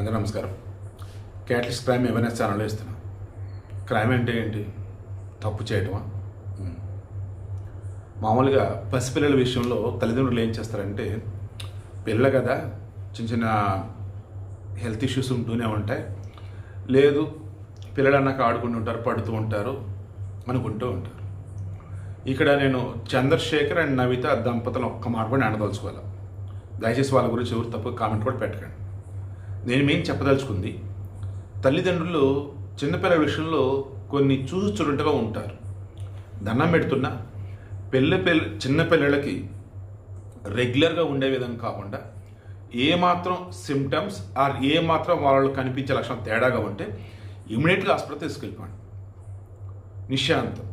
అందరూ నమస్కారం. Catalyst crime awareness ఛానల్లో ఇస్తున్నాం. క్రైమ్ అంటే ఏంటి? తప్పు చేయటమా? మామూలుగా పసిపిల్లల విషయంలో తల్లిదండ్రులు ఏం చేస్తారంటే, పిల్లలు కదా, చిన్న చిన్న హెల్త్ ఇష్యూస్ ఉంటూనే ఉంటాయి, లేదు పిల్లలు అన్నాక ఆడుకుంటూ ఉంటారు, పడుతూ ఉంటారు అనుకుంటూ ఉంటారు. ఇక్కడ నేను చంద్రశేఖర్ అండ్ నవిత దంపతులు ఒక్క మాట కూడా అనదలుచుకోవాలి. దయచేసి వాళ్ళ గురించి ఎవరు తప్పు కామెంట్ కూడా పెట్టకండి. నేను చెప్పదలుచుకుంది, తల్లిదండ్రులు చిన్నపిల్లల విషయంలో కొన్ని చూసుచున్నట్టుగా ఉంటారు. దండం పెడుతున్నా చిన్నపిల్లలకి రెగ్యులర్గా ఉండే విధంగా కాకుండా ఏమాత్రం సిమ్టమ్స్ ఆర్ ఏమాత్రం వాళ్ళు కనిపించే లక్షణం తేడాగా ఉంటే ఇమీడియట్గా హాస్పిటల్ తీసుకెళ్ళిపోండి. నిశాంతం.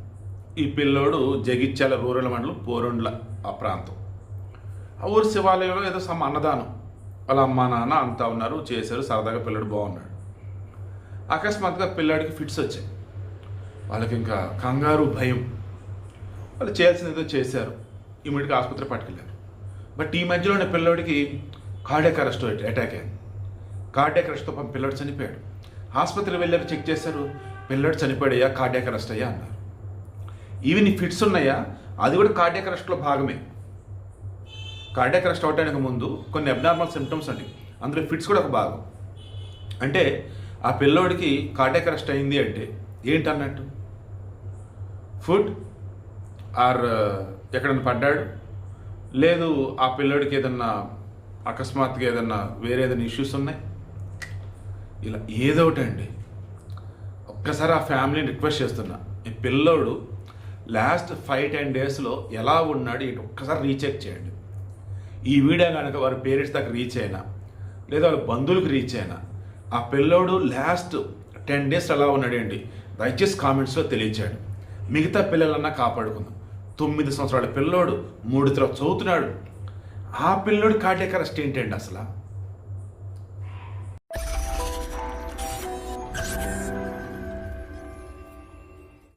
ఈ పిల్లోడు జగిత్యాల రూరల్ మండలం పోరొండ్ల ఆ ప్రాంతం. ఆ ఊరు శివాలయంలో ఏదో అన్నదానం, వాళ్ళ అమ్మ నాన్న అంతా ఉన్నారు, చేశారు, సరదాగా పిల్లడు బాగున్నాడు. అకస్మాత్తుగా పిల్లాడికి ఫిట్స్ వచ్చాయి. వాళ్ళకి ఇంకా కంగారు, భయం. వాళ్ళు చేయాల్సిన ఏదో చేశారు, ఇమీడియట్గా ఆసుపత్రి పట్టుకెళ్ళారు. బట్ ఈ మధ్యలోనే పిల్లోడికి కార్డియాక్ అరెస్ట్ అటాక్ అయింది. కార్డియాక్ అరెస్ట్తో పిల్లాడు చనిపోయాడు. ఆసుపత్రికి వెళ్ళారు, చెక్ చేశారు, పిల్లాడు చనిపోయాడయ్యా, కార్డియాక్ అరెస్ట్ అయ్యా అన్నారు. ఈవెన్ ఈ ఫిట్స్ ఉన్నాయా, అది కూడా కార్డియాక్ అరెస్ట్లో భాగమే. కార్డియాక్ అరెస్ట్ అవడానికి ముందు కొన్ని అబ్నార్మల్ సిమ్టమ్స్ అండి, అందులో ఫిట్స్ కూడా ఒక భాగం. అంటే ఆ పిల్లోడికి కార్డియాక్ అరెస్ట్ అయింది అంటే ఏంటన్నట్టు? ఫుడ్ ఆర్ ఎక్కడన్నా పడ్డాడు, లేదు ఆ పిల్లోడికి ఏదన్నా అకస్మాత్తుగా ఏదన్నా వేరే ఏదైనా ఇష్యూస్ ఉన్నాయి, ఇలా ఏదో ఒకటి అండి. ఒక్కసారి ఆ ఫ్యామిలీని రిక్వెస్ట్ చేస్తున్నా, ఈ పిల్లోడు లాస్ట్ 5-10 డేస్లో ఎలా ఉన్నాడు ఇటు ఒక్కసారి రీచెక్ చేయండి. ఈ వీడియో కనుక వారి పేరెంట్స్ దగ్గర రీచ్ అయినా, లేదా వాళ్ళ బంధువులకు రీచ్ అయినా, ఆ పిల్లోడు లాస్ట్ 10 డేస్ ఎలా ఉన్నాడండి దయచేసి కామెంట్స్లో తెలియచేయండి. మిగతా పిల్లలన్నా కాపాడుకుందాం. 9 సంవత్సరాల పిల్లోడు 3 తరగతి చదువుతున్నాడు. ఆ పిల్లోడు కార్డియాక్ అరెస్ట్ ఏంటండి అసలు?